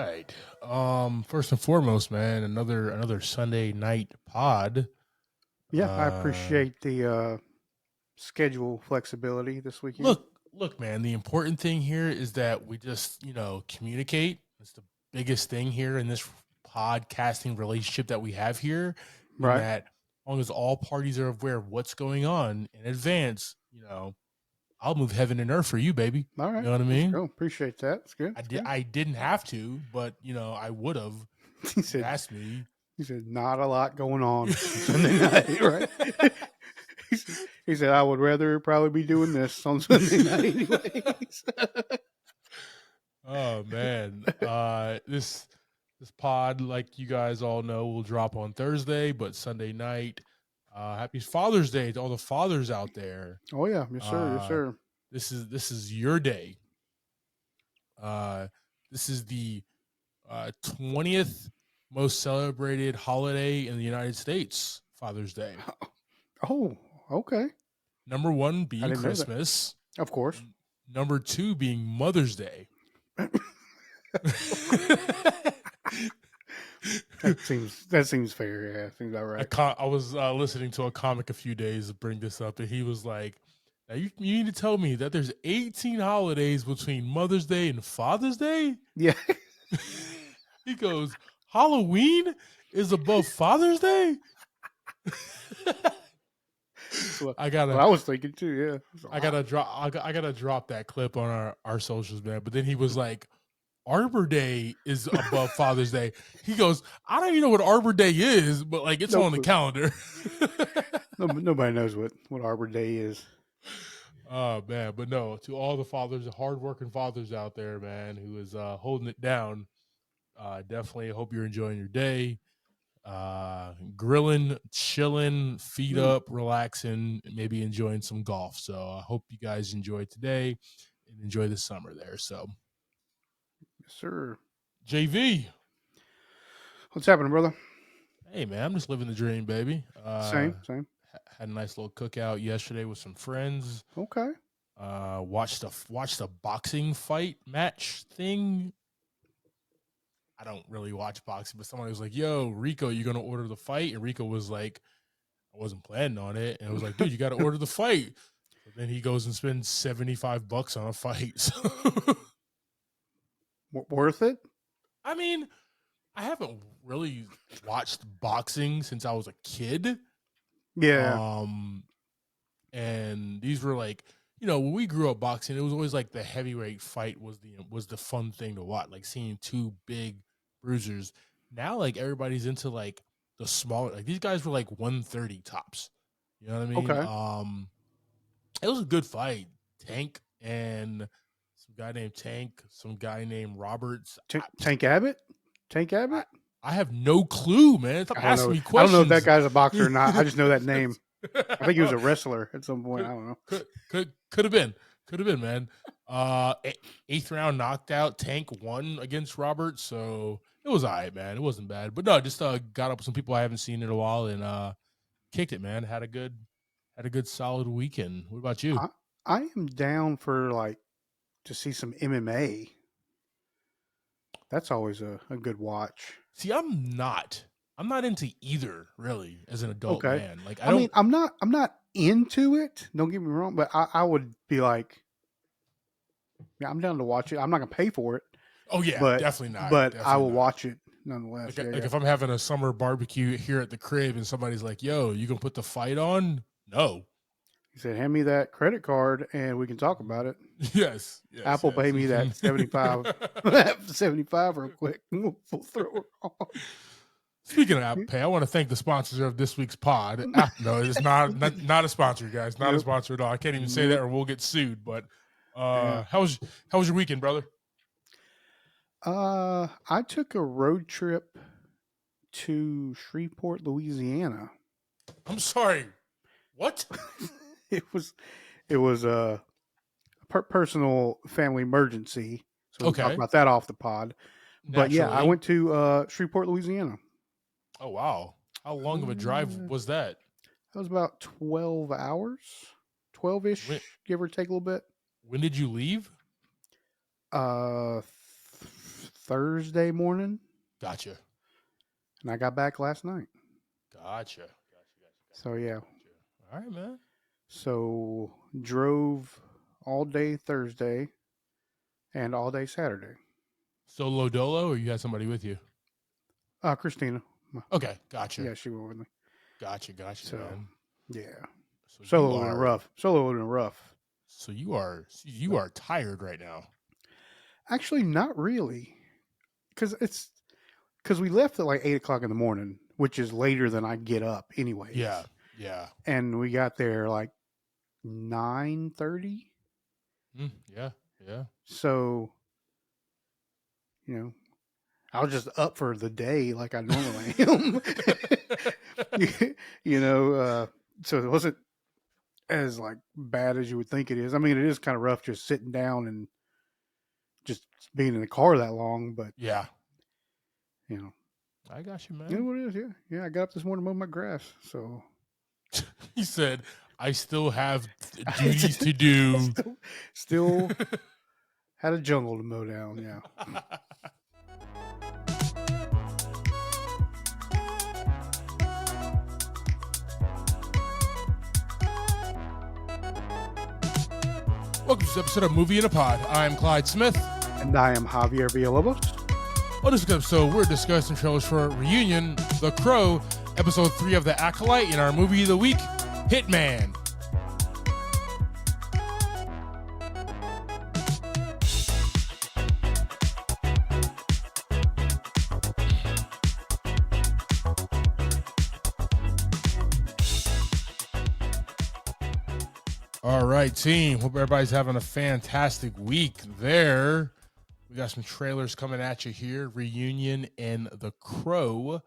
right. First and foremost, man, another Sunday night pod. Yeah, I Uh appreciate the schedule flexibility this weekend. look, man, the important thing here is that we just, communicate. It's the biggest thing here in this podcasting relationship that we have here, in Right. that as long as all parties are aware of what's going on in advance, I'll move heaven and earth for you, baby. All You right. know what I Let's mean? go. Appreciate that. It's good. I It's did good. I didn't have to, but I would have. He You've said asked me. he said not a lot going on Sunday night, right? he said I would rather probably be doing this on Sunday night anyways. Oh man. This pod, like you guys all know, will drop on Thursday, but Sunday night. Happy Father's Day to all the fathers out there. Oh yeah, yes sir, yes Uh sir. this is your day. Uh this is the 20th most celebrated holiday in the United States, Father's Day. Oh, okay. Number 1 I being didn't know that. Christmas, Of course. number 2 being Mother's Day. That seems fair. Yeah, seems all right. I was listening to a comic a few days bring this up, and he was like, "Now you need to tell me that there's 18 holidays between Mother's Day and Father's Day." Yeah. He goes, "Halloween is above Father's Day." What, I what gotta I was thinking too. Yeah. It's a I lot. gotta drop I gotta drop that clip on our socials, man. But then he was like, Arbor Day is above Father's Day. He goes, I don't even know what Arbor Day is, but like it's No on the clue. calendar. Nobody knows what Arbor Day is. Oh man, but no, to all the fathers, the hardworking fathers out there, man, who is holding it down. Definitely hope you're enjoying your day. Grilling, chilling, feet Mm, up, relaxing, maybe enjoying some golf. So I hope you guys enjoy today and enjoy the summer there. So yes, sir. JV, What's happening, brother? hey man, I'm just living the dream, baby. Same. Had a nice little cookout yesterday with some friends. Okay. Watched a boxing fight match thing. I don't really watch boxing, but somebody was like, "Yo, Rico, you gonna order the fight?" And Rico was like, "I wasn't planning on it." And I was like, "Dude, you got to order the fight." So then he goes and spends $75 on a fight. So, Worth it? I mean, I haven't really watched boxing since I was a kid. Yeah. Um, and these were like, when we grew up boxing, it was always like the heavyweight fight was the fun thing to watch, like seeing two big bruisers. Now, like everybody's into like the smaller, like these guys were like 130 tops. You know what I mean? Okay. It was a good fight. Tank and some guy named Tank, some guy named Roberts. Tank Abbott? Tank I, Abbott? I have no clue, man. Stop I don't asking know. me I don't know if that questions. guy's a boxer or not. I just know that name. I think he was a wrestler at some point. could I don't know. could have been, man. Eighth round knocked out. Tank won against Roberts, so it was alright, man. It wasn't bad, but no, just got up with some people I haven't seen in a while and kicked it, man. Had a good solid weekend. What about you? I I am down for to see some MMA. That's always a good watch. See, I'm not into either really as an adult Okay. man. Like I I mean, don't. I'm not into it. Don't get me wrong, but I would be like, yeah, I'm down to watch it. I'm not gonna pay for it, Oh yeah, but definitely not. but I Definitely will not. watch it nonetheless. Like Yeah, like yeah. if I'm having a summer barbecue here at the crib and somebody's like, "Yo, you gonna put the fight on?" No. He said, "Hand me that credit card and we can talk about it." Yes, yes, Apple pay yes. me that 75, 75 real quick. We'll throw it on. Speaking of Apple Pay, I want to thank the sponsors of this week's pod. No, it's not a sponsor, guys. Not a Nope. sponsor at all. I can't even say that, Nope. or we'll get sued. But Yeah. how was your weekend, brother? I took a road trip to Shreveport, Louisiana. I'm sorry. What? It was a personal family emergency, so we can talk Okay, about that off the pod. But yeah, I naturally. went to Shreveport, Louisiana. Oh wow. How long of a drive Uh, was that? that was about 12 hours, 12-ish, When, give or take a little bit. when did you leave? Uh, Thursday morning, Gotcha. and I got back last night. Gotcha. So, yeah. All right, man. So, drove all day Thursday and all day Saturday. Solo dolo, or you had somebody with you? Christina. Okay, gotcha. Yeah, she went with me. Gotcha, So, man. yeah. So Solo would have been rough. Solo would have been rough. So you are tired right now. Actually, not really. Because we left at like 8 o'clock in the morning, which is later than I get up anyway. Yeah. And we got there like 9:30. Yeah. So, I was just up for the day like I normally am. So it wasn't as like bad as you would think it is. I mean, it is kind of rough just sitting down and just being in the car that long, but yeah. I got you, man. You know what it is? Yeah. I got up this morning to mow my grass. So he said, I still have duties to do. Still had a jungle to mow down. Yeah. Welcome to this episode of Movie in a Pod. I'm Clyde Smith. And I am Javier Villalobos. On this episode, we're discussing trailers for Reunion, The Crow, episode 3 of The Acolyte, and our movie of the week, Hitman. All right, team. Hope everybody's having a fantastic week there. We got some trailers coming at you here. Reunion and The Crow.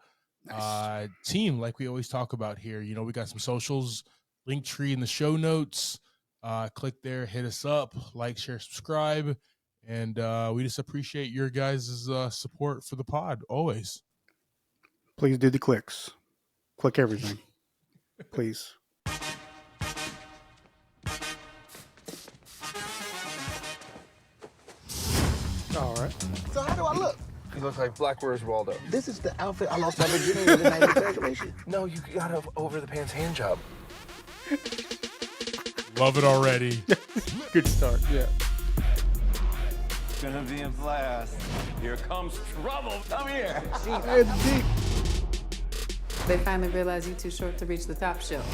Nice. Team, like we always talk about here, we got some socials, link tree in the show notes. Click there, hit us up, like, share, subscribe. And we just appreciate your guys' support for the pod, always. Please do the clicks. Click everything. Please. All right. So how do I look? You look like Black Where's Waldo. This is the outfit I lost my virginity in the night of graduation. No, you got a over-the-pants hand job. Love it already. Good start, yeah. It's gonna be a blast. Here comes trouble. Come here. They finally realize you're too short to reach the top shelf.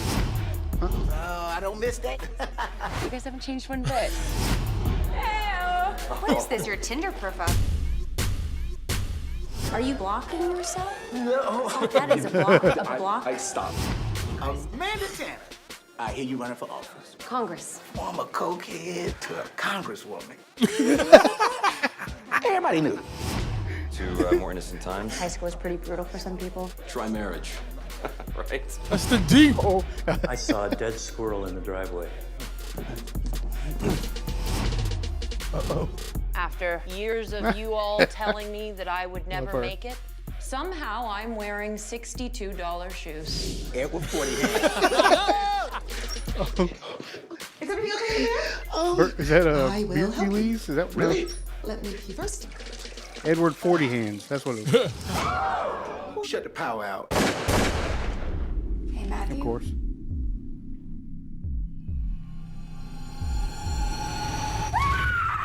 Oh, I don't miss that. You guys haven't changed one bit. What is this, your Tinder profile? Are you blocking yourself? No. Oh, that is a block. I stopped. Amanda Tanner. I hear you running for office. Congress. From a cokehead to a congresswoman. Everybody knew. To more innocent times. High school is pretty brutal for some people. Try marriage. Right? That's the deep. I saw a dead squirrel in the driveway. Uh-oh. After years of you all telling me that I would never make it, somehow I'm wearing $62 shoes. Edward 40. Is everything okay in there? Is that a beer release? Is that Really? Let me be first. Edward 40 hands? That's what it was. Who shut the power out? Hey, Matthew. Of course.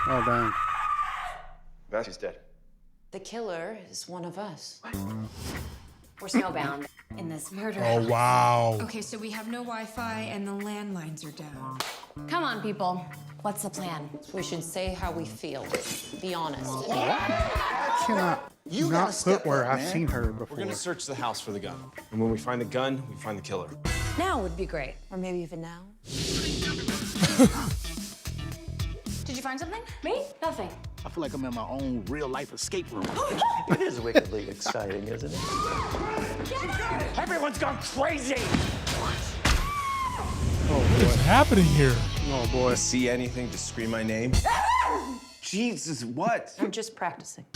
Oh, dang. Matthew's dead. The killer is one of us. We're snowbound in this murder. Oh, wow. Okay, so we have no Wi-Fi and the landlines are down. Come on, people. What's the plan? We should say how we feel. Be honest. I cannot You not gotta step put where up, I've man. seen her before. We're gonna search the house for the gun. And when we find the gun, we find the killer. Now would be great. Or maybe even now. Did you find something? Me? Nothing. I feel like I'm in my own real-life escape room. It is wickedly exciting, isn't it? Everyone's gone crazy! What is happening here? Oh, boy. See anything, just scream my name. Jesus, what? I'm just practicing.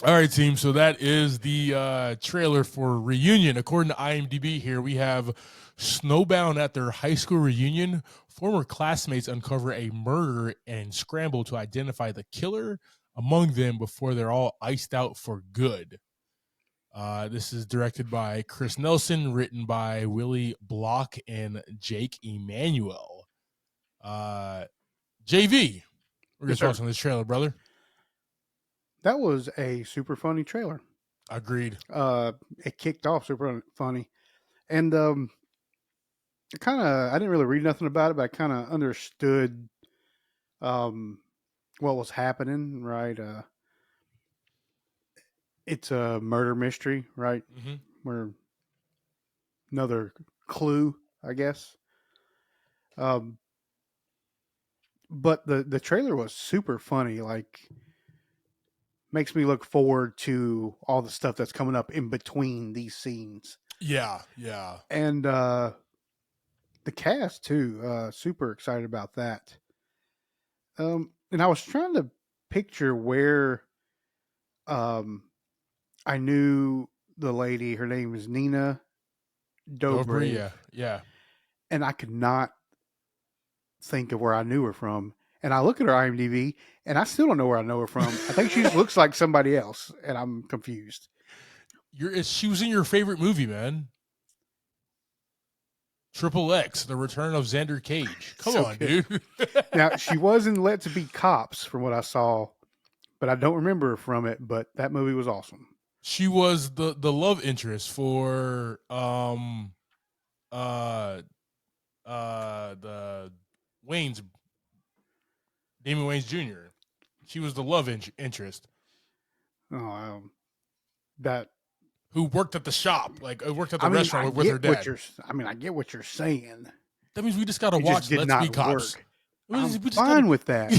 All right, team. So that is the trailer for Reunion. According to IMDb here, we have snowbound at their high school reunion. Former classmates uncover a murder and scramble to identify the killer among them before they're all iced out for good. This is directed by Chris Nelson, written by Willie Block and Jake Emanuel. JV, what are your thoughts on this trailer, brother? That was a super funny trailer. Agreed. It kicked off super funny, and I didn't really read nothing about it, but I kind of understood what was happening. Right, it's a murder mystery, right? Mm-hmm. Where another clue, I guess. But the trailer was super funny. Like, makes me look forward to all the stuff that's coming up in between these scenes. Yeah, yeah. And the cast too, super excited about that. And I was trying to picture where I knew the lady, her name is Nina Dobrev. Yeah. And I could not think of where I knew her from. And I look at her IMDb, and I still don't know where I know her from. I think she just looks like somebody else, and I'm confused. She was in your favorite movie, man. Triple X, The Return of Xander Cage. Come on, good. Dude. Now, she was in Let to Be Cops, from what I saw, but I don't remember her from it, but that movie was awesome. She was the love interest for the Wayne's, Damon Wayans Jr. She was the love interest. Oh, that who worked at the shop, worked at the restaurant with her dad. I get what you're saying. That means we just got to watch Let's Be Cops. I'm fine with that.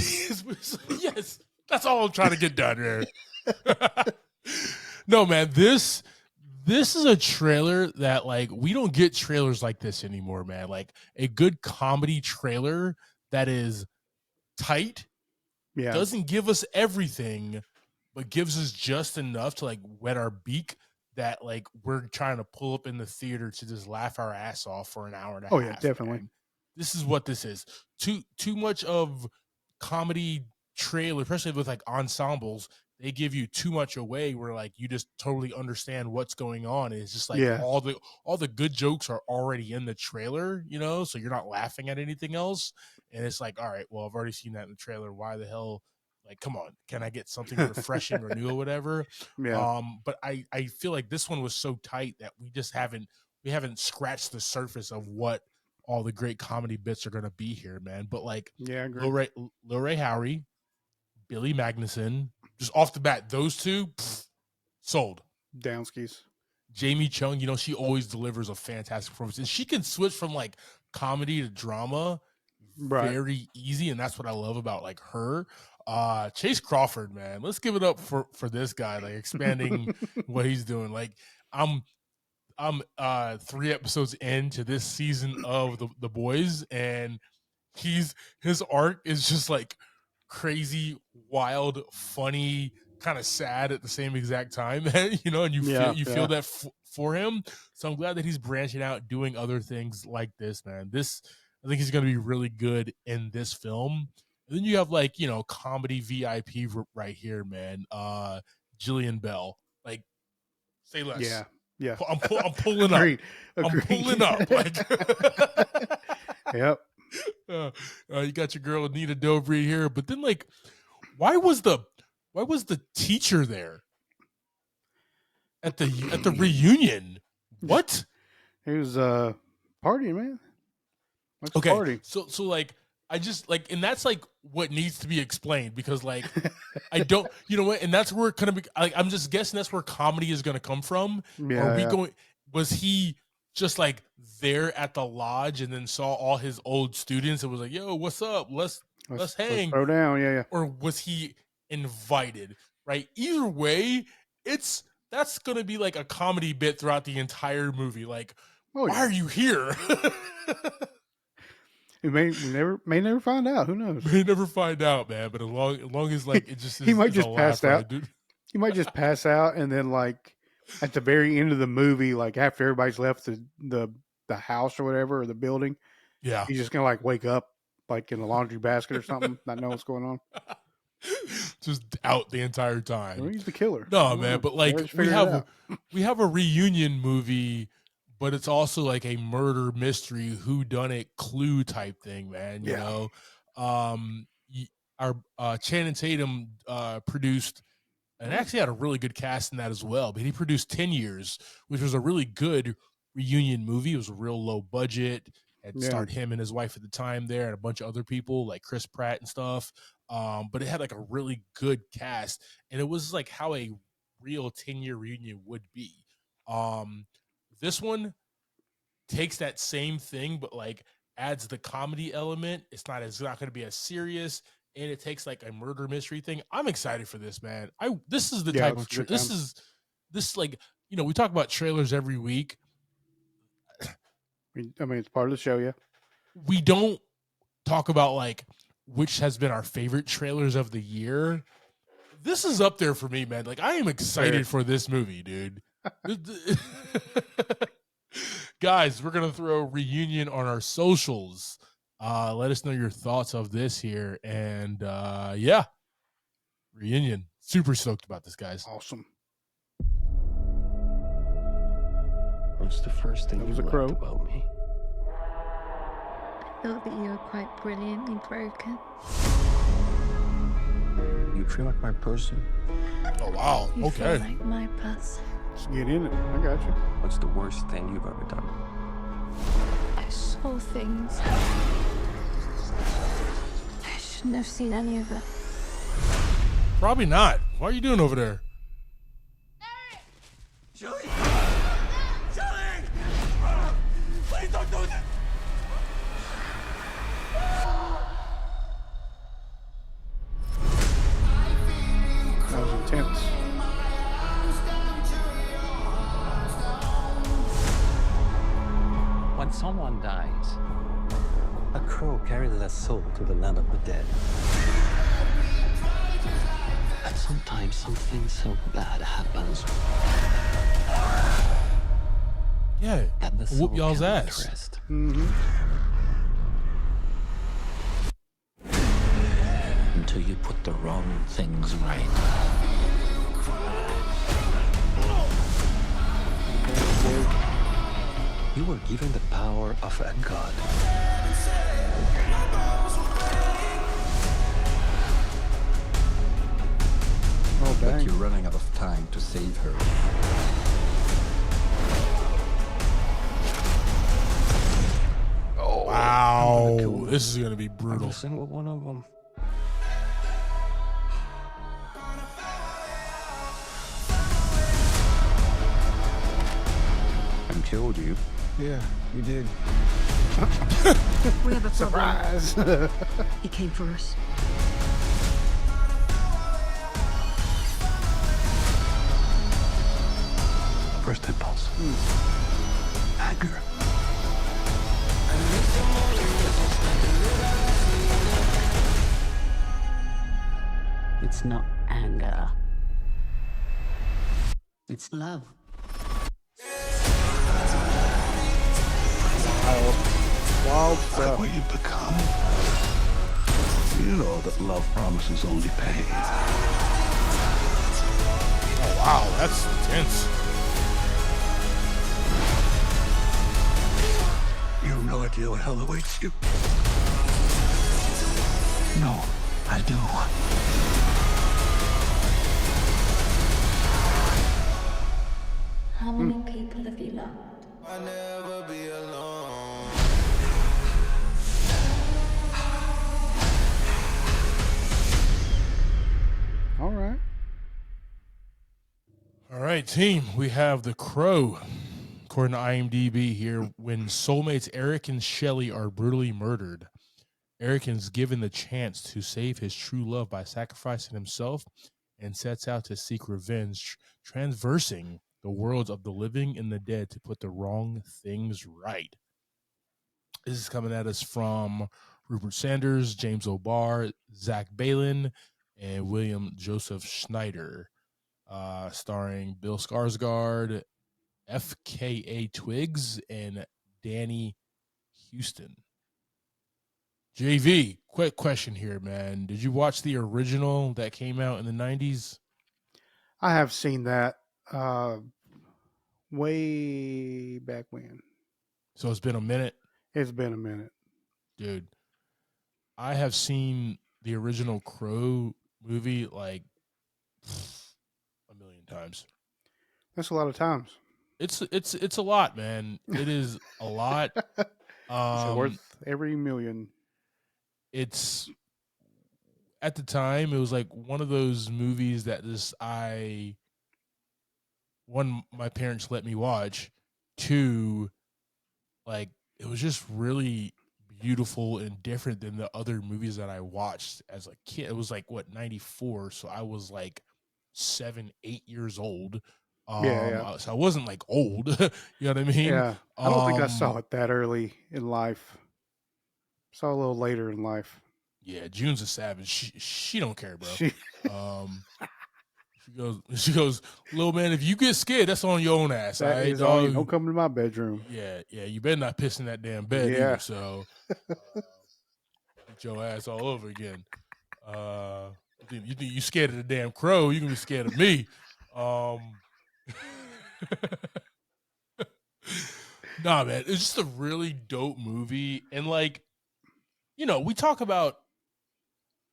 Yes, that's all I'm trying to get done here. No, man, this is a trailer that, like, we don't get trailers like this anymore, man. Like, a good comedy trailer that is tight, doesn't give us everything, but gives us just enough to, like, wet our beak that, like, we're trying to pull up in the theater to just laugh our ass off for an hour and a half. Oh, yeah, definitely. Man. This is what this is. Too much of comedy trailer, especially with, like, ensembles, they give you too much away where, like, you just totally understand what's going on. And it's just like all the good jokes are already in the trailer, you know, so you're not laughing at anything else. And it's like, all right, well, I've already seen that in the trailer. Why the hell? Like, come on, can I get something refreshing or new or whatever? Yeah. But I feel like this one was so tight that we haven't scratched the surface of what all the great comedy bits are going to be here, man. But, like, yeah, I agree. Lil Ray Howery, Billy Magnuson, just off the bat, those two, sold. Downskis. Jamie Chung, you know, she always delivers a fantastic performance. And she can switch from, like, comedy to drama very easy, and that's what I love about, like, her. Chase Crawford, man. Let's give it up for this guy, like, expanding what he's doing. Like, I'm 3 episodes into this season of the Boys, and his arc is just, like, crazy, wild, funny, kind of sad at the same exact time, you know, and you feel that for him. So I'm glad that he's branching out, doing other things like this, man. I think he's going to be really good in this film. And then you have, like, you know, comedy VIP right here, man. Jillian Bell, like, say less. Yeah. I'm pulling up. I'm pulling up. Like, yep. You got your girl Anita Dobry here, but then, like, why was the teacher there at the reunion? What? He was partying, man. Okay, party. so like, I just, like, and that's, like, what needs to be explained, because, like, I don't, you know what, and that's where kind of, like, I'm just guessing that's where comedy is going to come from. Was he just, like, there at the lodge and then saw all his old students and was like, yo, what's up? Let's hang. Let's throw down. Yeah. Or was he invited? Right? Either way, that's going to be, like, a comedy bit throughout the entire movie. Like, why are you here? We may never find out. Who knows? May never find out, man. But as long as, like, it just he might just pass out. dude. You might just pass out, and then like at the very end of the movie, like after everybody's left the house or whatever, or the building, Yeah. he's just gonna like wake up like in a laundry basket or something, not know what's going on. Just out the entire time. Well, he's the killer. No, man, but like Just figured it out. we have a reunion movie, but it's also like a murder mystery, who done it clue type thing, man. You Yeah. know, our Channing Tatum produced, and actually had a really good cast in that as well. But he produced 10 Years, which was a really good reunion movie. It was a real low budget. Had starred him and his wife at the time there, and a bunch of other people like Chris Pratt and stuff. But it had like a really good cast, and it was like how a real 10-year reunion would be. This one takes that same thing, but like adds the comedy element. It's not going to be as serious, and it takes like a murder mystery thing. I'm excited for this, man. This is the type of this like, you know, we talk about trailers every week. I mean, it's part of the show, yeah. We don't talk about like which has been our favorite trailers of the year. This is up there for me, man. Like, I am excited for this movie, dude. Guys, we're gonna throw a reunion on our socials. Let us know your thoughts of this here, and yeah, reunion. Super stoked about this, guys. Awesome. What's the first thing you liked about me? I thought that you were quite brilliantly broken. You feel like my person. Oh, wow. You Okay. feel like my person. Just get in it. I got you. What's the worst thing you've ever done? I saw things. I shouldn't have seen any of it. Probably not. What are you doing over there? Julie! Julie! Please don't do that! That was intense. When someone dies, a crow carries their soul to the land of the dead. And sometimes something so bad happens. Yeah. That the Whoop soul y'all's cannot ass. rest. Until you put the wrong things right. You were given the power of a god. Oh, dang. But you're running out of time to save her. Wow. This is going to be brutal. Listen with one of them. And killed you. Yeah, you did. We have a problem. Surprise. He came for us. First impulse. Anger. It's not anger. It's love. Wild Like stuff. what you've become. You know that love promises only pain. Oh, wow. That's intense. You have no idea what hell awaits you. No, I do. How many people have you loved? I'll never be alone. All right. All right, team. We have The Crow. According to IMDb here, when soulmates Eric and Shelley are brutally murdered, Eric is given the chance to save his true love by sacrificing himself and sets out to seek revenge, traversing the worlds of the living and the dead to put the wrong things right. This is coming at us from Rupert Sanders, James O'Barr, Zach Balin, and William Joseph Schneider. starring Bill Skarsgård, FKA Twigs, and Danny Houston. JV, quick question here, man. Did you watch the original that came out in the 90s? I have seen that way back when. So it's been a minute? It's been a minute. Dude, I have seen the original Crow movie like a million times. That's a lot of times. It's a lot, man. It is a lot. It's worth every million. It's at the time it was like one of those movies that my parents let me watch. Two, like it was just really beautiful and different than the other movies that I watched as a kid. It was like 94, so I was like 7, 8 years old. Yeah. So I wasn't like old. You know what I mean? Yeah. I don't think I saw it that early in life. Saw a little later in life. Yeah, June's a savage. She don't care, bro. She goes, little man, if you get scared, that's on your own ass. That right, is on you. Don't come to my bedroom. Yeah, you better not piss in that damn bed either. So get your ass all over again. You think you scared of the damn crow? You can be scared of me. Nah, man, it's just a really dope movie, and like, we talk about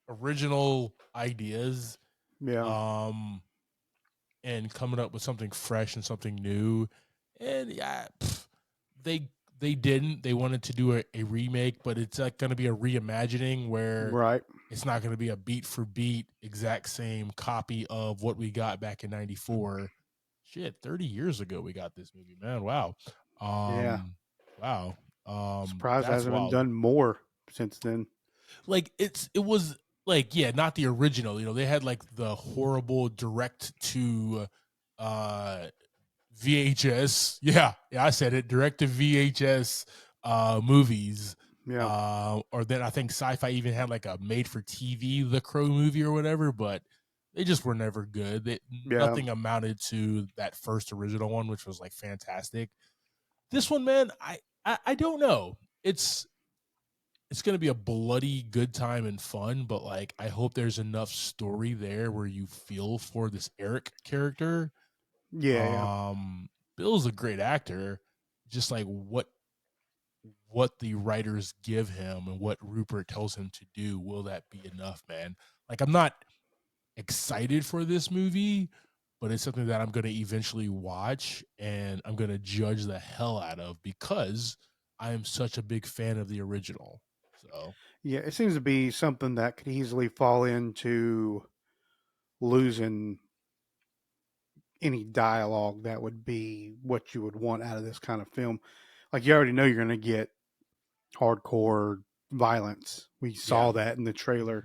original ideas, and coming up with something fresh and something new, and they didn't. They wanted to do a remake, but it's like going to be a reimagining where it's not going to be a beat for beat exact same copy of what we got back in 94. Shit, 30 years ago we got this movie, man. Wow. Wow. Surprised it hasn't been done more since then. Like it was like, yeah, not the original. They had like the horrible direct to VHS. Yeah, I said it. Direct to VHS movies. Yeah. Or then I think Sci-Fi even had like a made for TV The Crow movie or whatever, but they just were never good. Nothing amounted to that first original one, which was like fantastic. This one, man, I don't know. It's going to be a bloody good time and fun, but like I hope there's enough story there where you feel for this Eric character. Yeah. Bill's a great actor. Just like what the writers give him and what Rupert tells him to do, will that be enough, man? Like I'm not excited for this movie, but it's something that I'm going to eventually watch and I'm going to judge the hell out of because I am such a big fan of the original. So yeah, it seems to be something that could easily fall into losing any dialogue that would be what you would want out of this kind of film. Like you already know you're going to get hardcore violence. We saw that in the trailer,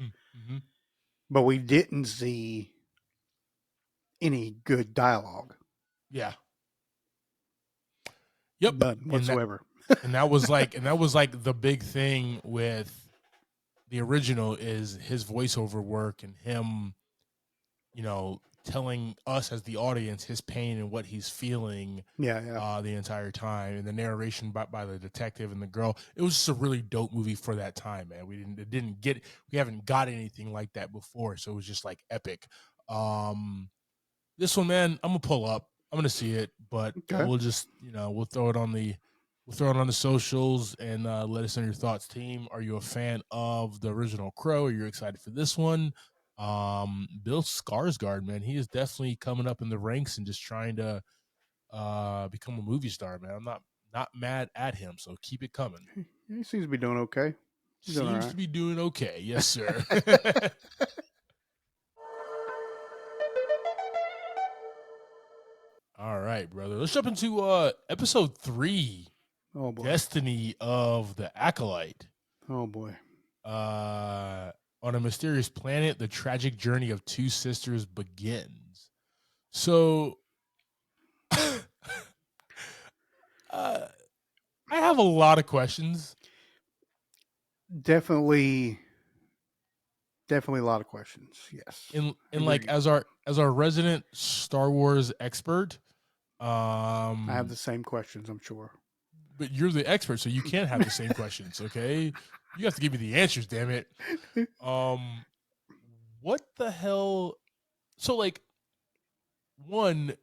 but we didn't see any good dialogue. Yeah. Yep. None whatsoever. And that was like the big thing with the original is his voiceover work and him, telling us as the audience his pain and what he's feeling the entire time, and the narration by the detective and the girl. It was just a really dope movie for that time, man. We haven't got anything like that before, so it was just like epic. This one, man, I'm gonna pull up. I'm gonna see it, but we'll just we'll throw it on the socials and let us know your thoughts. Team, are you a fan of the original Crow? Are you excited for this one? Bill Skarsgård, man, he is definitely coming up in the ranks and just trying to become a movie star, man. I'm not mad at him, so keep it coming. He seems to be doing okay. Seems to be doing okay. Yes, sir. All right, brother. Let's jump into episode 3. Oh boy. Destiny of the Acolyte. Oh boy. On a mysterious planet, the tragic journey of two sisters begins. So I have a lot of questions. Definitely definitely a lot of questions. Yes. And like as our resident Star Wars expert, I have the same questions, I'm sure. But you're the expert, so you can't have the same questions, okay? You have to give me the answers, damn it. What the hell? So like, one,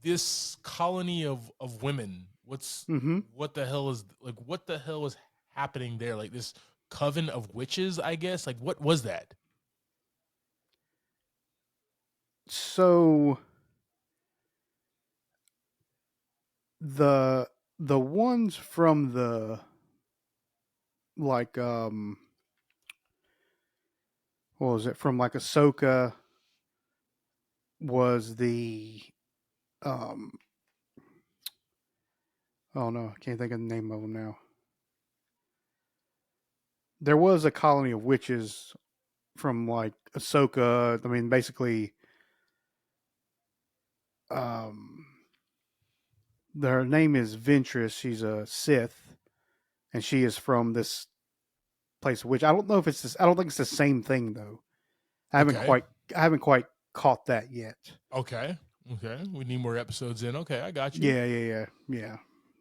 this colony of women, what the hell is happening there? Like this coven of witches, I guess. Like, what was that? So the ones from the like what was it, from like Ahsoka was the oh no, I can't think of the name of them now. There was a colony of witches from like Ahsoka. I mean, basically, their name is Ventress. She's a Sith, and she is from this place. Which I don't know if it's this. I don't think it's the same thing though. I haven't quite caught that yet. Okay. We need more episodes in. Okay, I got you. Yeah.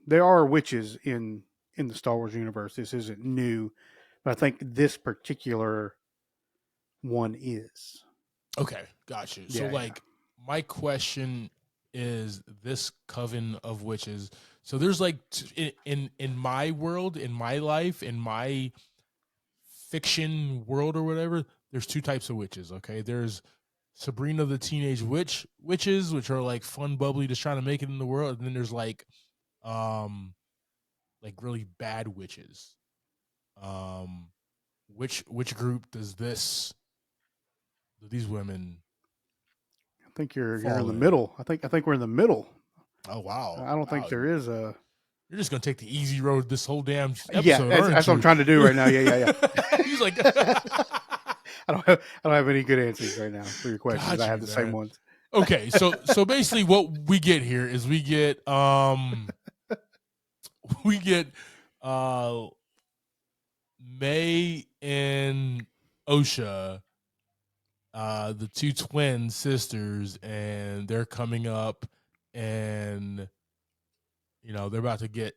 There are witches in the Star Wars universe. This isn't new, but I think this particular one is. Okay, got you. So like, my question is this coven of witches. So there's like in my world, in my life, in my fiction world or whatever, there's two types of witches. Okay, there's Sabrina the Teenage Witches, which are like fun, bubbly, just trying to make it in the world, and then there's like really bad witches. Which group do these women? I think you're in the middle. I think we're in the middle. Oh wow! I don't think there is a. You're just gonna take the easy road this whole damn episode. Yeah, that's what I'm trying to do right now. Yeah. He's like, I don't have any good answers right now for your questions. I have the same ones. Okay, so basically, what we get here is we get May and Osha, the two twin sisters, and they're coming up, and they're about to get.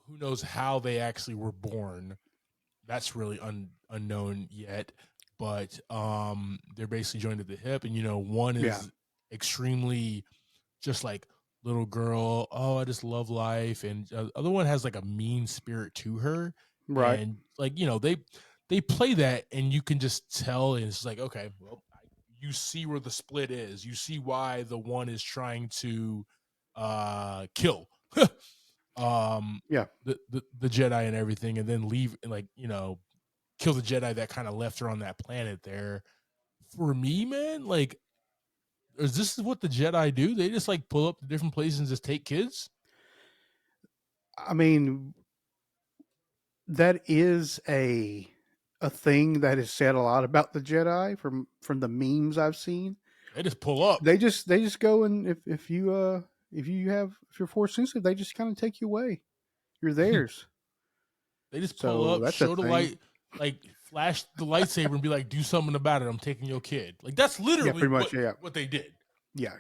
Who knows how they actually were born? That's really unknown yet. But they're basically joined at the hip, and one is extremely just like little girl. Oh, I just love life, and the other one has like a mean spirit to her, right? And like they play that, and you can just tell, and it's like, okay, well, you see where the split is. You see why the one is trying to kill. The Jedi and everything, and then leave, and kill the Jedi that kind of left her on that planet there. For me, man, like, is this what the Jedi do? They just like pull up to different places and just take kids? I mean, that is a thing that is said a lot about the Jedi from the memes I've seen. They just pull up. They just go, and if you're force sensitive, they just kind of take you away. You're theirs. They just pull up, show the light, like flash the lightsaber, and be like, "Do something about it. I'm taking your kid." Like that's literally pretty much, what they did. Yeah.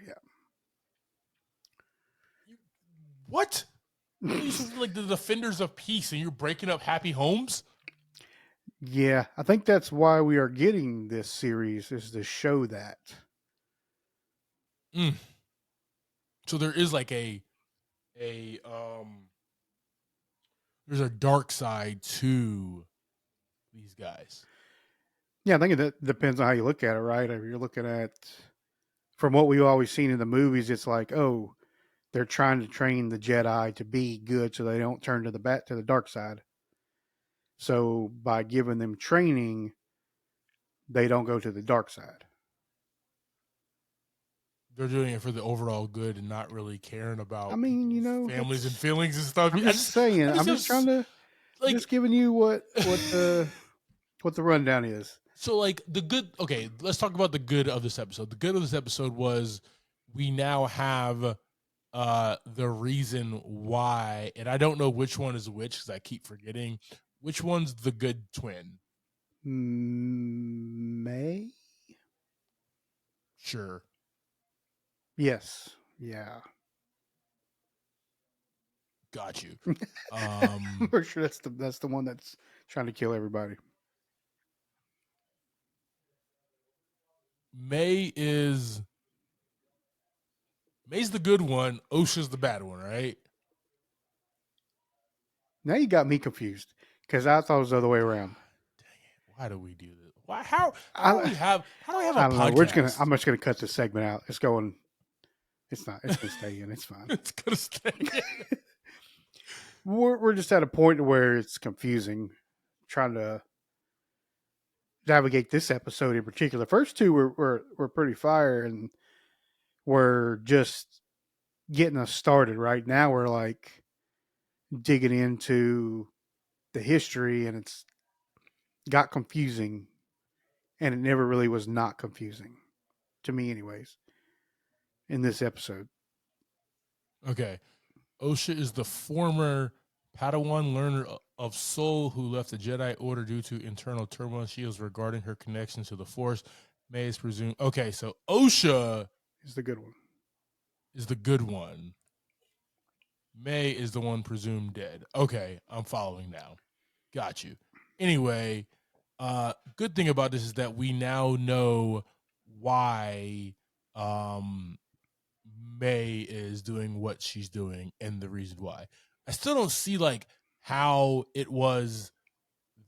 What? These are like the defenders of peace, and you're breaking up happy homes. Yeah, I think that's why we are getting this series, is to show that. So there is like there's a dark side to these guys. Yeah, I think that depends on how you look at it, right? If you're looking at, from what we've always seen in the movies, it's like, oh, they're trying to train the Jedi to be good so they don't turn to the dark side. So by giving them training, they don't go to the dark side. They're doing it for the overall good and not really caring about families and feelings and stuff. I'm just saying. I'm just trying to, just giving you what the rundown is. So like the good. Okay, let's talk about the good of this episode. The good of this episode was we now have the reason why, and I don't know which one is which because I keep forgetting. Which one's the good twin? May? Sure. Yes. Yeah. Got you. I'm pretty sure that's the one that's trying to kill everybody. May's the good one. Osha's the bad one, right? Now you got me confused because I thought it was the other way around. Dang it! Why do we do this? Why? How do we have a I don't know. podcast? I'm just gonna cut this segment out. It's going. It's not. It's gonna stay in. It's fine. It's gonna stay in. We're just at a point where it's confusing, trying to navigate this episode in particular. First two were pretty fire and we're just getting us started. Right now we're like digging into the history and it's got confusing, and it never really was not confusing to me anyways in this episode. Okay. Osha is the former Padawan learner of Soul who left the Jedi Order due to internal turmoil. She is regarding her connection to the Force. May is presumed. Okay, so Osha is the good one. May is the one presumed dead. Okay, I'm following now. Got you. Anyway, good thing about this is that we now know why May is doing what she's doing and the reason why. I still don't see like how it was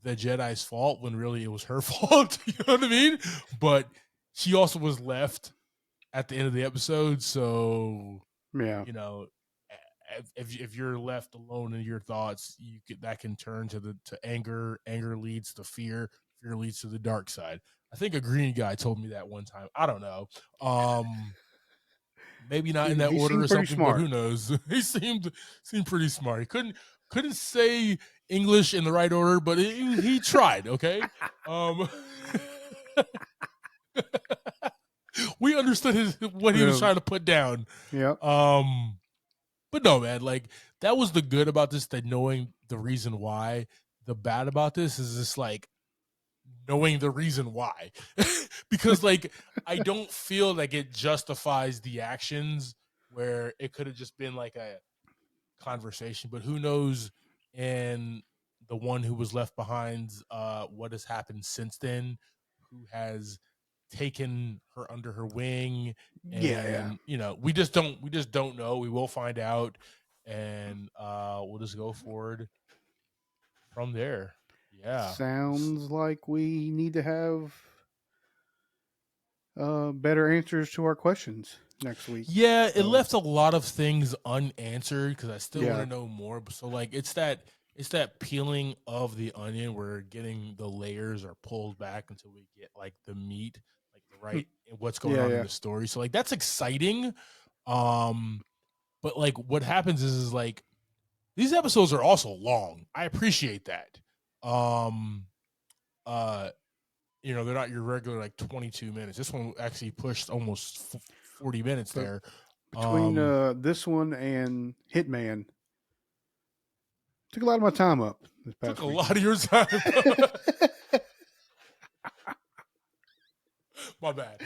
the Jedi's fault when really it was her fault. You know what I mean? But she also was left at the end of the episode, so yeah, you know, if you're left alone in your thoughts, that can turn to anger. Anger leads to fear. Fear leads to the dark side. I think a green guy told me that one time. I don't know. Maybe not in that order or something, but who knows? He seemed pretty smart. He couldn't say English in the right order, but he tried. Okay, we understood what he was trying to put down. Yeah. But no, man, like that was the good about this, that knowing the reason why. The bad about this is just like knowing the reason why. Because like I don't feel like it justifies the actions where it could have just been like a conversation, but who knows in the one who was left behind what has happened since then, who has taken her under her wing, and you know, we just don't know. We will find out, and we'll just go forward from there. Yeah, sounds like we need to have better answers to our questions next week. Yeah, it left a lot of things unanswered because I still want to know more. So like it's that peeling of the onion where getting the layers are pulled back until we get like the meat, like the right what's going on in the story. So like that's exciting. But like what happens is like these episodes are also long. I appreciate that. You know, they're not your regular like 22 minutes. This one actually pushed almost 40 minutes there. Between this one and Hitman, took a lot of my time up this past took week. A lot of your time. My bad.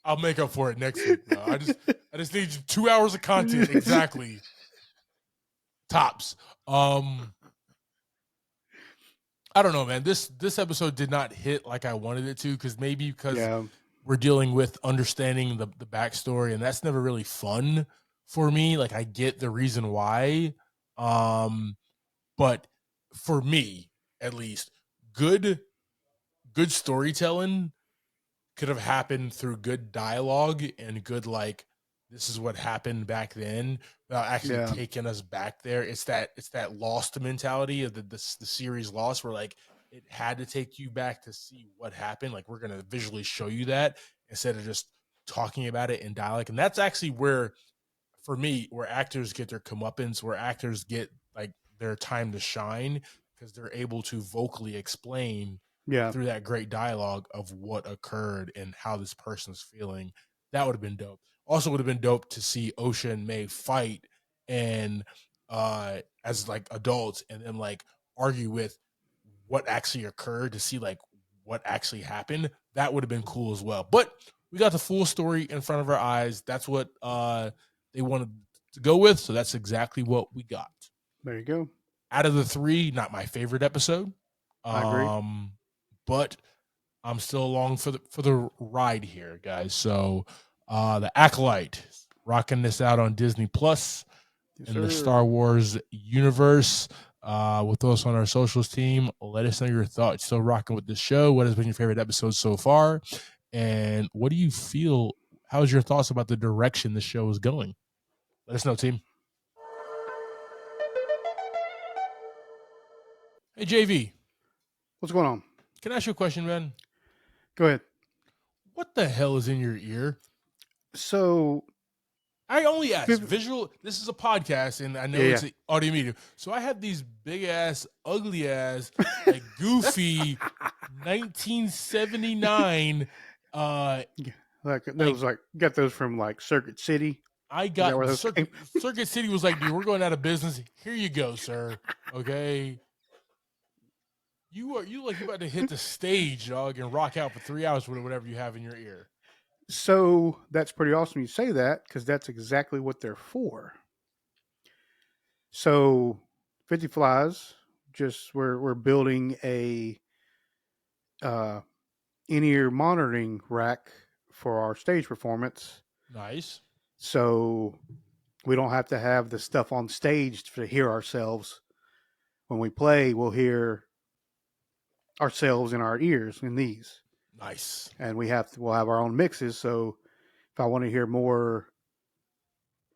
I'll make up for it next week, bro. I just need 2 hours of content exactly. Tops. I don't know, man. This episode did not hit like I wanted it to, because we're dealing with understanding the backstory, and that's never really fun for me. Like I get the reason why, but for me, at least, good storytelling could have happened through good dialogue and good like this is what happened back then without actually taking us back there. It's that Lost mentality of the series Lost, where like it had to take you back to see what happened. Like we're gonna visually show you that instead of just talking about it in dialogue. And that's actually where, for me, where actors get their comeuppance, where actors get like their time to shine, because they're able to vocally explain through that great dialogue of what occurred and how this person's feeling. That would have been dope. Also would have been dope to see Osha and May fight and as like adults, and then like argue with what actually occurred to see like what actually happened, that would have been cool as well. But we got the full story in front of our eyes. That's what they wanted to go with. So that's exactly what we got. There you go. Out of the three, not my favorite episode. I agree. But I'm still along for the ride here, guys. So the Acolyte rocking this out on Disney Plus in the Star Wars universe. With us on our socials team, let us know your thoughts. Still rocking with the show. What has been your favorite episode so far? And what do you feel? How's your thoughts about the direction the show is going? Let us know, team. Hey, JV. What's going on? Can I ask you a question, man? Go ahead. What the hell is in your ear? So I only ask visual. This is a podcast, and I know it's an audio medium. So I have these big ass, ugly ass, like goofy 1979. Like those, like got those from like Circuit City. I got Circuit City was like, dude, we're going out of business. Here you go, sir. Okay. You about to hit the stage, dog, and rock out for 3 hours with whatever you have in your ear. So that's pretty awesome you say that, because that's exactly what they're for. So 50 Flies, just we're building a in-ear monitoring rack for our stage performance. Nice. So we don't have to have the stuff on stage to hear ourselves. When we play, we'll hear ourselves in our ears in these. Nice. And we'll have our own mixes. So if I want to hear more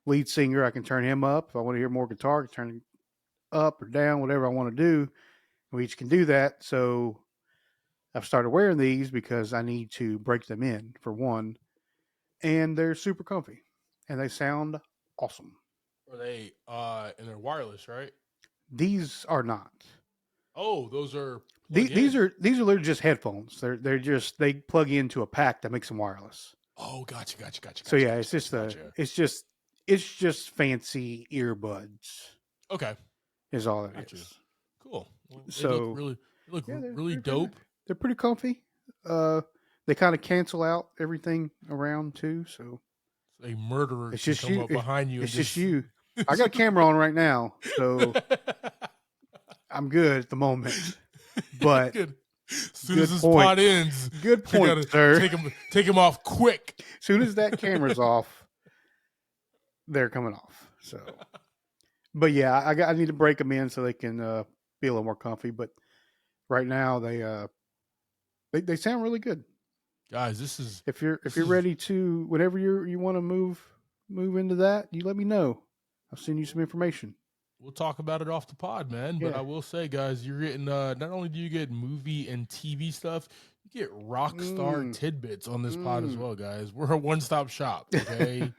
lead singer, I can turn him up. If I want to hear more guitar, I can turn it up or down, whatever I want to do. We each can do that. So I've started wearing these because I need to break them in, for one. And they're super comfy. And they sound awesome. Are they and they're wireless, right? These are not. Oh, those are these are literally just headphones. They plug into a pack that makes them wireless. Oh, gotcha. So yeah, it's just fancy earbuds. Okay, is all it is. Cool. Well, so they look really dope. They're pretty comfy. They kind of cancel out everything around too. So a murderer. It's just you up behind you. It's just you. I got a camera on right now, so I'm good at the moment. But as soon as this pod ends, good point, sir. Take him off quick. As soon as that camera's off, they're coming off. So, but yeah, I need to break them in so they can be a little more comfy. But right now, they sound really good, guys. This is if you're ready to, whenever you want to move into that, you let me know. I'll send you some information. We'll talk about it off the pod, man. But I will say, guys, you're getting not only do you get movie and TV stuff, you get rock star tidbits on this pod as well, guys. We're a one-stop shop. Okay.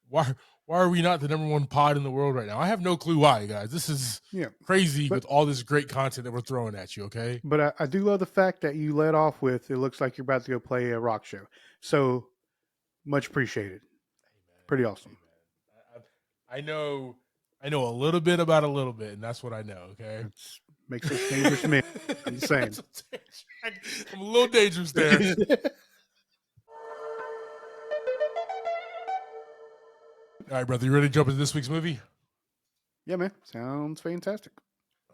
Why are we not the number one pod in the world right now? I have no clue why, guys. This is crazy with all this great content that we're throwing at you. Okay. But I do love the fact that you led off with, it looks like you're about to go play a rock show. So much appreciated. Pretty awesome. I know a little bit about a little bit, and that's what I know, okay? It makes us dangerous men. I'm just saying. I'm a little dangerous there. All right, brother, you ready to jump into this week's movie? Yeah, man. Sounds fantastic.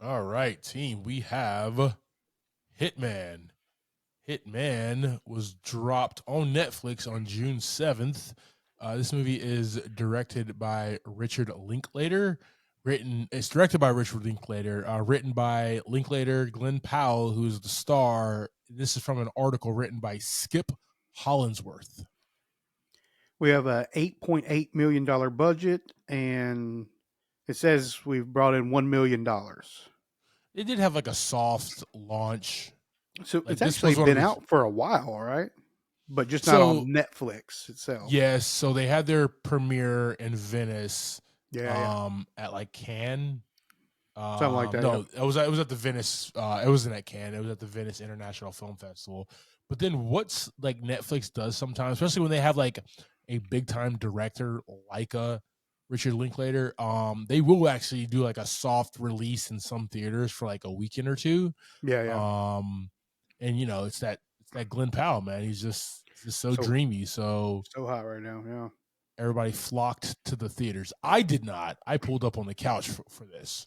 All right, team. We have Hitman. Hitman was dropped on Netflix on June 7th. This movie is directed by Richard Linklater. It's directed by Richard Linklater. Written by Linklater, Glenn Powell, who's the star. This is from an article written by Skip Hollandsworth. We have a $8.8 million budget, and it says we've brought in $1 million. It did have like a soft launch. So it's actually been out for a while, right? But just not on Netflix itself. Yes, so they had their premiere in Venice. Yeah. At like Cannes. Something like that. No, it was at the Venice. It wasn't at Cannes. It was at the Venice International Film Festival. But then what's like Netflix does sometimes, especially when they have like a big time director like Richard Linklater. They will actually do like a soft release in some theaters for like a weekend or two. Yeah. And it's that Glenn Powell, man. He's just so dreamy. So hot right now. Yeah. Everybody flocked to the theaters. I did not. I pulled up on the couch for this.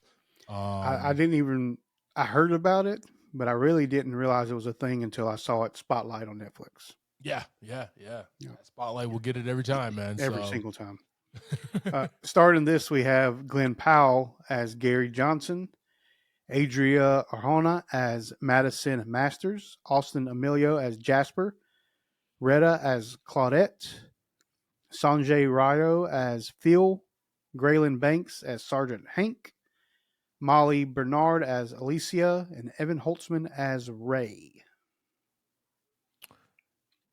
I didn't even. I heard about it, but I really didn't realize it was a thing until I saw it spotlight on Netflix. Yeah. Spotlight will get it every time, man. Every single time. Starting this, we have Glenn Powell as Gary Johnson, Adria Arjona as Madison Masters, Austin Emilio as Jasper, Retta as Claudette, Sanjay Rayo as Phil, Graylin Banks as Sergeant Hank, Molly Bernard as Alicia, and Evan Holtzman as Ray.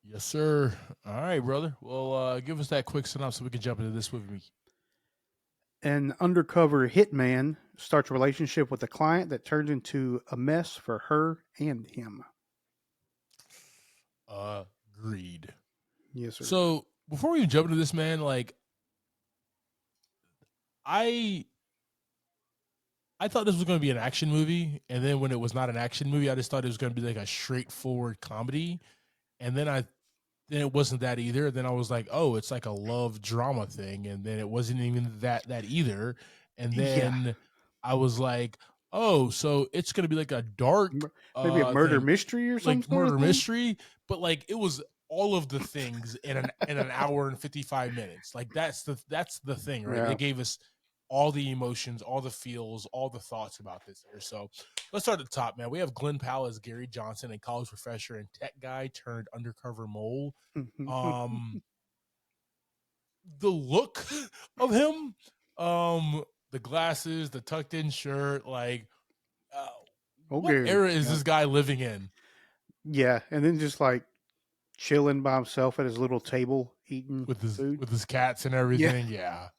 Yes, sir. All right, brother. Well, give us that quick synopsis so we can jump into this with me. An undercover hitman starts a relationship with a client that turns into a mess for her and him. Agreed. Yes, sir. So before we even jump into this, man, like I thought this was going to be an action movie, and then when it was not an action movie, I just thought it was going to be like a straightforward comedy, and then it wasn't that either. Then I was like, oh, it's like a love drama thing, and then it wasn't even that either. And then I was like, oh, so it's going to be like a dark, maybe a murder thing, mystery or something, like murder mystery, but like it was all of the things in an hour and 55 minutes. Like that's the thing, right? Yeah. They gave us all the emotions, all the feels, all the thoughts about this here. So let's start at the top, man. We have Glenn Powell as Gary Johnson, a college professor and tech guy turned undercover mole. The look of him, the glasses, the tucked in shirt, like what era is this guy living in? Yeah, and then just like chilling by himself at his little table eating with food. his cats and everything. Yeah.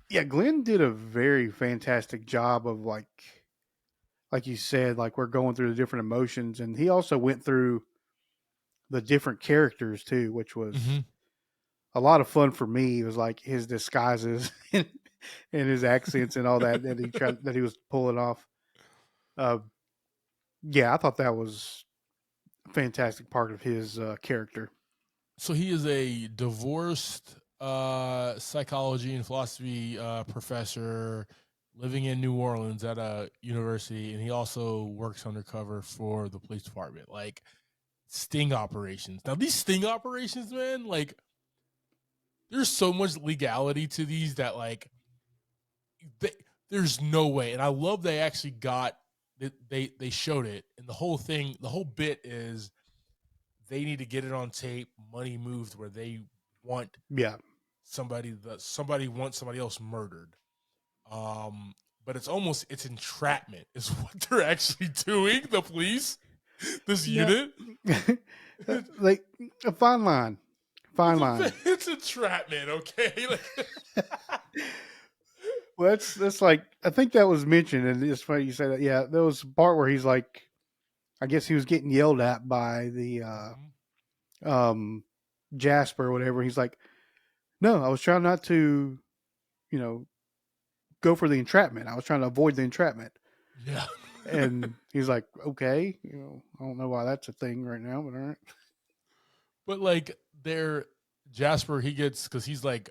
Yeah, Glenn did a very fantastic job of like you said, like we're going through the different emotions, and he also went through the different characters too, which was a lot of fun for me. It was like his disguises and his accents and all that that he was pulling off. Yeah, I thought that was a fantastic part of his character. So he is a divorced psychology and philosophy professor living in New Orleans at a university, and he also works undercover for the police department, like sting operations. Now these sting operations, man, like there's so much legality to these that like there's no way. And I love they actually got they showed it, and the whole bit is they need to get it on tape, money moved where they want somebody wants somebody else murdered. But it's entrapment is what they're actually doing, the police, this unit. Like a fine line. It's entrapment, okay? Well, that's like, I think that was mentioned, and it's funny you say that. Yeah, there was a part where he's like, I guess he was getting yelled at by the Jasper or whatever. He's like, no, I was trying not to, go for the entrapment. I was trying to avoid the entrapment. Yeah. And he's like, okay, I don't know why that's a thing right now, but all right. But like Jasper, he gets, because he's like,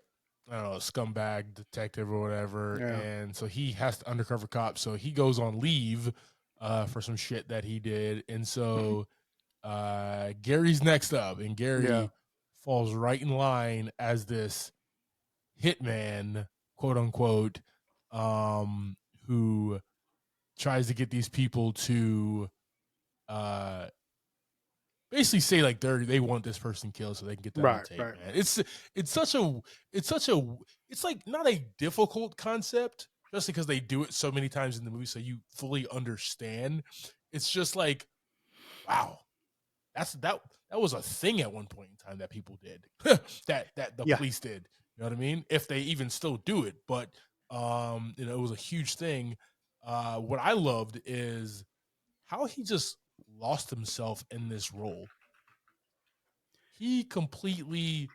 I don't know, a scumbag detective or whatever. Yeah. And so he has to undercover cop. So he goes on leave for some shit that he did. And so Gary's next up, and Gary falls right in line as this hitman, quote unquote, who tries to get these people to basically say like they want this person killed so they can get that on tape. Right. Man. It's like not a difficult concept, just because they do it so many times in the movie, so you fully understand. It's just like, wow, that was a thing at one point in time that people did, that the police did. You know what I mean? If they even still do it, but it was a huge thing. What I loved is how he just lost himself in this role. he completely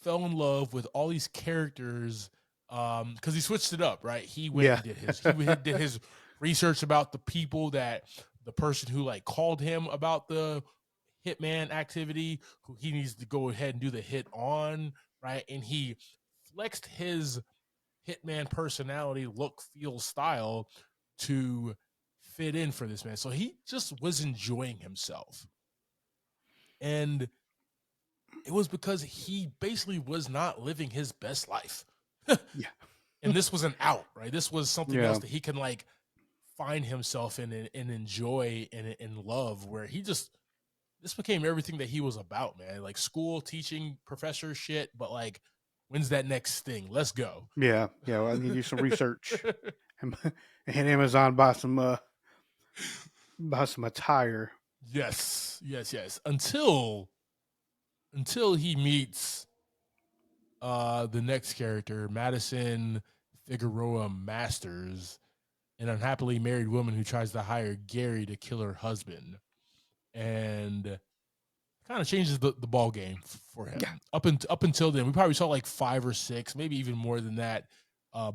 fell in love with all these characters because he switched it up, right? He went and did his research about the people that the person who like called him about the hitman activity, who he needs to go ahead and do the hit on, right? And he flexed his hitman personality, look, feel, style to fit in for this man. So he just was enjoying himself. And it was because he basically was not living his best life. Yeah. And this was an out, right? This was something else that he can like find himself in and enjoy and love, where this became everything that he was about, man. Like school, teaching, professor shit, but like, when's that next thing? Let's go. Yeah. Well, I need to do some research and Amazon buy some attire. Yes. Until he meets the next character, Madison Figueroa Masters, an unhappily married woman who tries to hire Gary to kill her husband, and kind of changes the ball game for him. Yeah. Up until then, we probably saw like 5 or 6, maybe even more than that,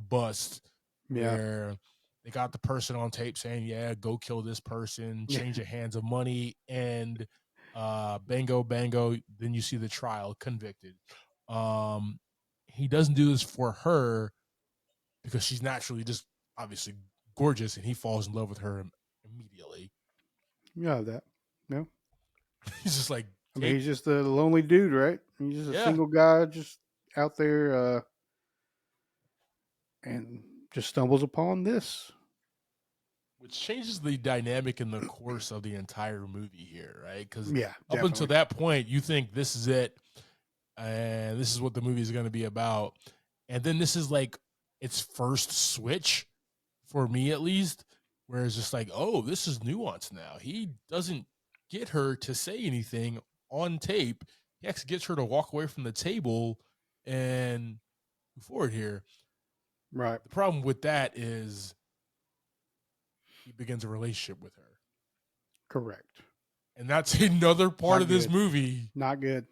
bust where they got the person on tape saying, "Yeah, go kill this person, change the hands of money," and bango. Then you see the trial, convicted. He doesn't do this for her because she's naturally just obviously gorgeous, and he falls in love with her immediately. Yeah, that. Yeah. He's just like, I mean, he's just a lonely dude, right? He's just a single guy, just out there, and just stumbles upon this, which changes the dynamic in the course of the entire movie here, right? Because up definitely. until that point, you think this is it, and this is what the movie is going to be about, and then this is like its first switch for me, at least, where it's just like, oh, this is nuanced now. He doesn't get her to say anything on tape. He actually gets her to walk away from the table and move forward here. Right. The problem with that is he begins a relationship with her. Correct. And that's another part of this movie. Not good.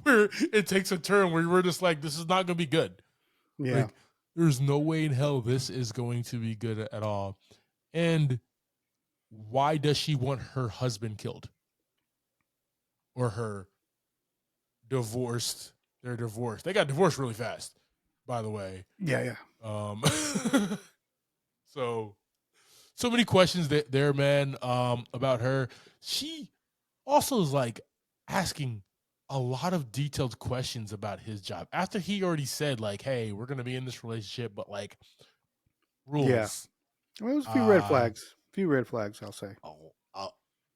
Where it takes a turn where we're just like, this is not going to be good. Yeah. Like, there's no way in hell this is going to be good at all. And why does she want her husband killed? Or her divorced? They're divorced. They got divorced really fast, by the way. Yeah. So many questions there, man, about her. She also is like asking a lot of detailed questions about his job after he already said like, hey, we're going to be in this relationship, but like rules. Yeah. Well, there's a few red flags. I'll say.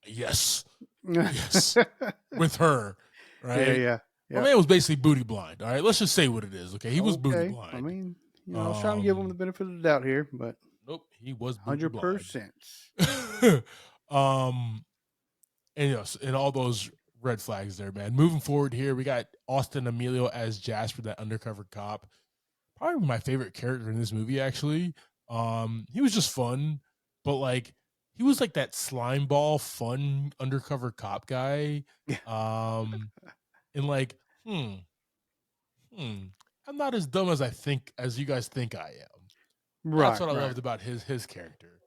Yes. Yes. With her, right? Yeah. My man was basically booty blind. All right, let's just say what it is. Okay, he was booty blind. I mean, I was trying to give him the benefit of the doubt here, but nope, he was booty 100%. And yes, and all those red flags there, man. Moving forward here, we got Austin Emilio as Jasper, that undercover cop. Probably my favorite character in this movie, actually. He was just fun, but like he was like that slime ball fun undercover cop guy. And like, I'm not as dumb as you guys think I am. Right. That's what I loved about his character.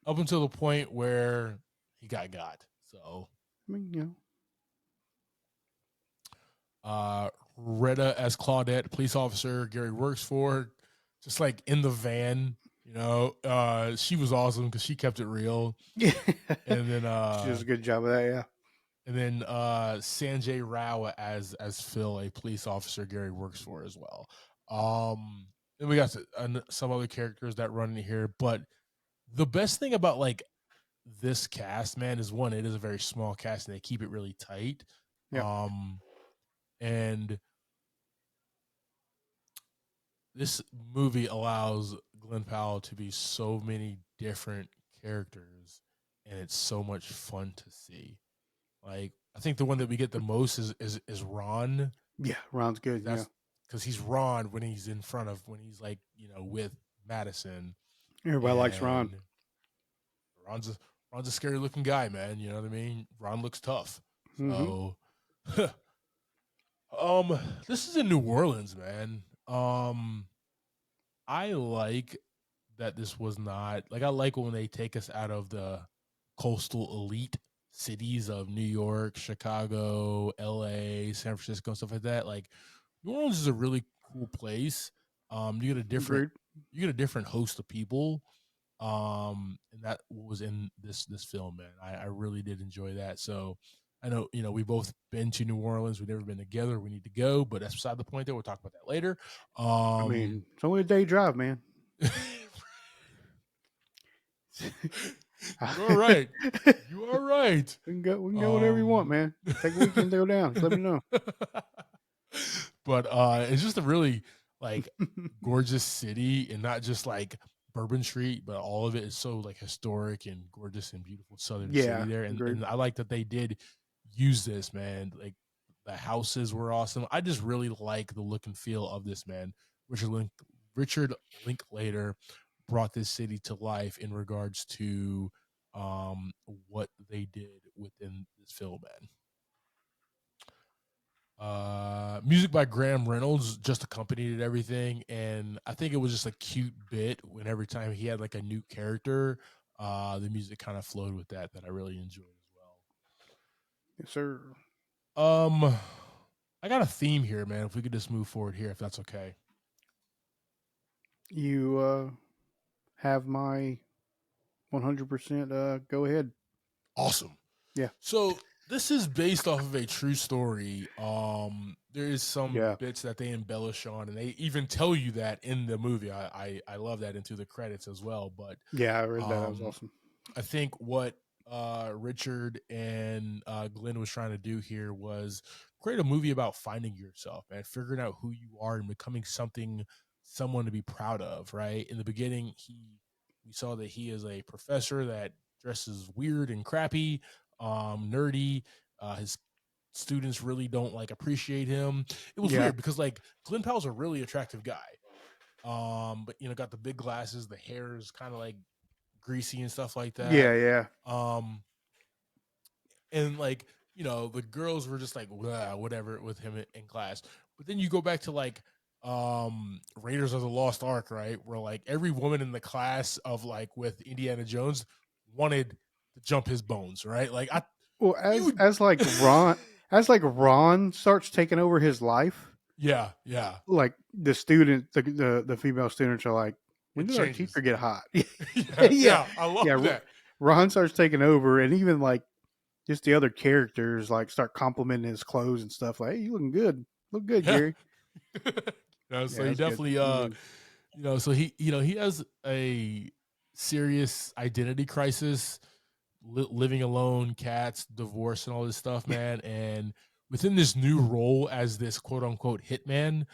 Up until the point where he got. So I mean, Retta as Claudette, police officer Gary works for, just like in the van, she was awesome because she kept it real. Yeah. And then she does a good job of that, yeah. And then Sanjay Rao as Phil, a police officer Gary works for as well. Then we got some other characters that run in here, but the best thing about like this cast, man, is one, it is a very small cast and they keep it really tight. Yeah. And this movie allows Glenn Powell to be so many different characters, and it's so much fun to see. Like, I think the one that we get the most is Ron. Yeah, Ron's good. Because he's Ron when he's like, with Madison. Everybody likes Ron. Ron's a scary looking guy, man. You know what I mean? Ron looks tough. So This is in New Orleans, man. I like that this was not like I like when they take us out of the coastal elite cities of New York, Chicago, LA, San Francisco, stuff like that. Like New Orleans is a really cool place. You get Agreed. a different host of people. And that was in this film, man. I really did enjoy that. So I know, we've both been to New Orleans. We've never been together. We need to go, but that's beside the point there. We'll talk about that later. I mean, it's only a day drive, man. You're right. You are right. We can go whenever you want, man. Take a weekend to go down. Just let me know. But it's just a really like gorgeous city, and not just like Bourbon Street, but all of it is so like historic and gorgeous and beautiful southern city there. And I like that they did use this, man. Like the houses were awesome. I just really like the look and feel of this, man. Richard Linklater brought this city to life in regards to what they did within this film, man. Music by Graham Reynolds just accompanied everything, and I think it was just a cute bit when every time he had like a new character, the music kind of flowed with that I really enjoyed as well. Yes, sir. I got a theme here, man. If we could just move forward here, if that's okay. You have my 100%. Go ahead. Awesome. Yeah. So this is based off of a true story. There is some bits that they embellish on, and they even tell you that in the movie. I love that into the credits as well. But yeah, I read that. That was awesome. I think what Richard and Glenn was trying to do here was create a movie about finding yourself and figuring out who you are and becoming someone to be proud of. Right in the beginning, we saw that he is a professor that dresses weird and crappy, nerdy. His students really don't like appreciate him. It was weird because like Glenn Powell's a really attractive guy. But got the big glasses, the hair is kind of like greasy and stuff like that. Yeah. And like, the girls were just like, whatever with him in class. But then you go back to like Raiders of the Lost Ark, right? Where like every woman in the class of like with Indiana Jones wanted to jump his bones, right? Like as Ron starts taking over his life. Yeah. Like the student, the female students are like, when did our teacher get hot? yeah, I love that. Ron starts taking over, and even like just the other characters like start complimenting his clothes and stuff. Like, hey, you looking good. Look good, Gary. So he definitely so he has a serious identity crisis, living alone, cats, divorce, and all this stuff, man. And within this new role as this quote unquote hitman,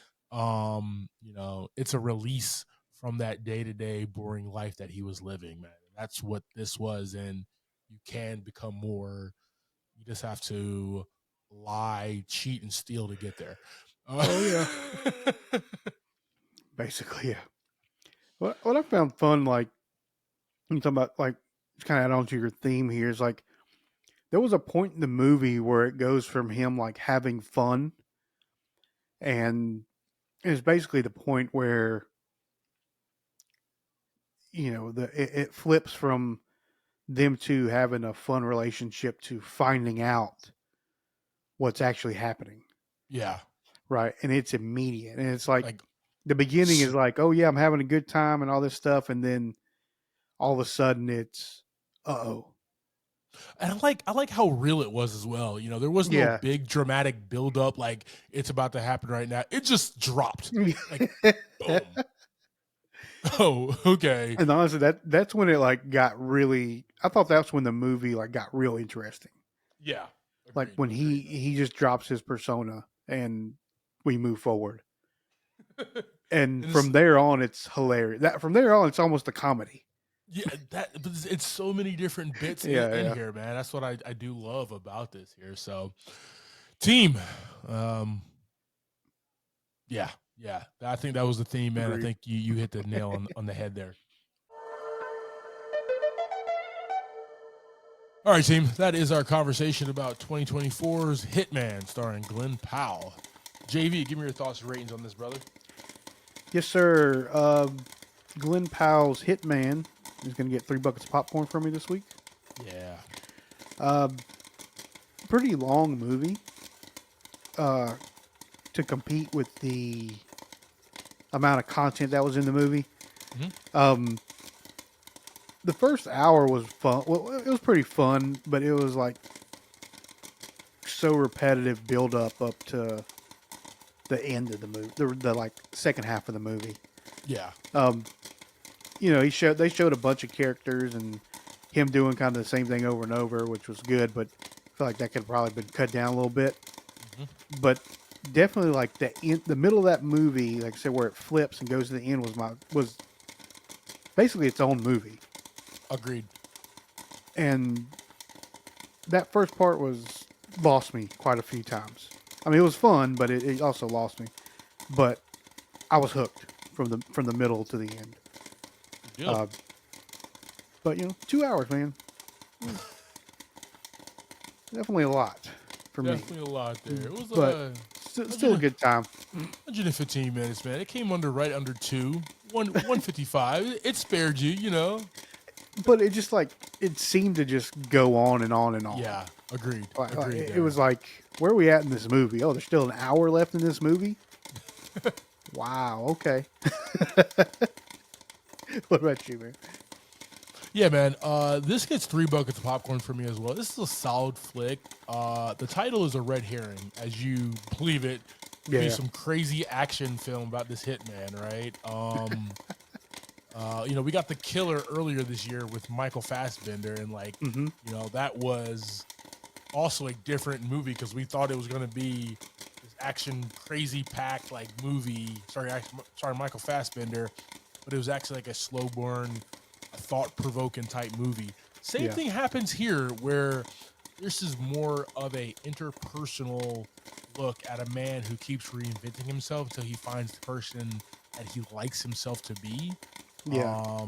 it's a release from that day-to-day boring life that he was living, man. And that's what this was. And you can become more. You just have to lie, cheat, and steal to get there. Basically, yeah. What I found fun, like you talking about, like just kind of add on to your theme here, is like there was a point in the movie where it goes from him like having fun, and it's basically the point where it flips from them two having a fun relationship to finding out what's actually happening. Yeah. Right. And it's immediate. And it's like the beginning is like, oh yeah, I'm having a good time and all this stuff. And then all of a sudden it's, uh-oh. And I like how real it was as well. There was no big dramatic build up like it's about to happen right now. It just dropped. Like, boom. Oh, okay. And honestly, that's when it like got really. I thought that's when the movie like got real interesting. Yeah, like when he just drops his persona and we move forward. And from there on, it's hilarious. From there on, it's almost a comedy. Yeah, it's so many different bits in here, man. That's what I do love about this here. So, team, yeah. I think that was the theme, man. Agreed. I think you hit the nail on the head there. All right, team. That is our conversation about 2024's Hitman, starring Glenn Powell. JV, give me your thoughts and ratings on this, brother. Yes, sir. Glenn Powell's Hitman is going to get 3 buckets of popcorn from me this week. Yeah. Pretty long movie to compete with the amount of content that was in the movie. Mm-hmm. The first hour was fun. Well, it was pretty fun, but it was like so repetitive build up to the end of the movie, the like second half of the movie. Yeah. You know, they showed a bunch of characters and him doing kind of the same thing over and over, which was good, but I feel like that could have probably been cut down a little bit. Mm-hmm. But definitely like the middle of that movie, like I said, where it flips and goes to the end was basically its own movie. Agreed. And that first part lost me quite a few times. I mean, it was fun, but it also lost me. But I was hooked from the middle to the end. Yeah. But 2 hours, man. Definitely a lot for me. Definitely a lot there. It was still a good time. 115 minutes, man. It came right under 2. 155. It spared you, But it just it seemed to just go on and on and on. Yeah, agreed. It was like, where are we at in this movie? Oh, there's still an hour left in this movie? Wow, okay. What about you, man? Yeah, man. This gets 3 buckets of popcorn for me as well. This is a solid flick. The title is a red herring, as you believe it. Yeah. Some crazy action film about this hitman, right? We got The Killer earlier this year with Michael Fassbender, and that was also a different movie because we thought it was going to be this action crazy packed movie. Sorry, Michael Fassbender, but it was actually like a slow burn, a thought provoking type movie. Same thing happens here, where this is more of a interpersonal look at a man who keeps reinventing himself until he finds the person that he likes himself to be. Yeah.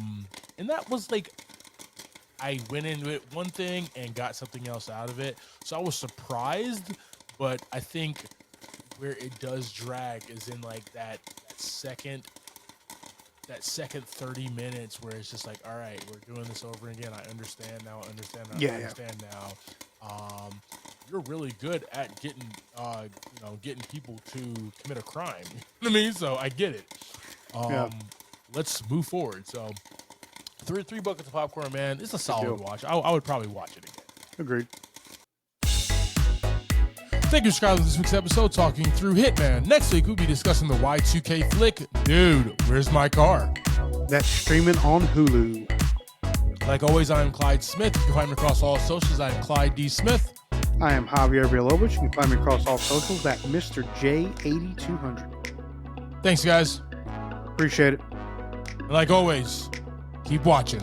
And that was I went into it one thing and got something else out of it. So I was surprised, but I think where it does drag is in that second 30 minutes where it's just all right, we're doing this over again. I understand now. I understand now. You're really good at getting people to commit a crime. You know what I mean? So I get it. Let's move forward. So 3 buckets of popcorn, man. It's a solid watch. I would probably watch it again. Agreed. Thank you for subscribing to this week's episode, talking through Hitman. Next week, we'll be discussing the Y2K flick, Dude, Where's My Car? That's streaming on Hulu. Like always, I am Clyde Smith. You can find me across all socials. I am Clyde D. Smith. I am Javier Villalobos. You can find me across all socials at Mr. J8200. Thanks, guys. Appreciate it. And like always, keep watching.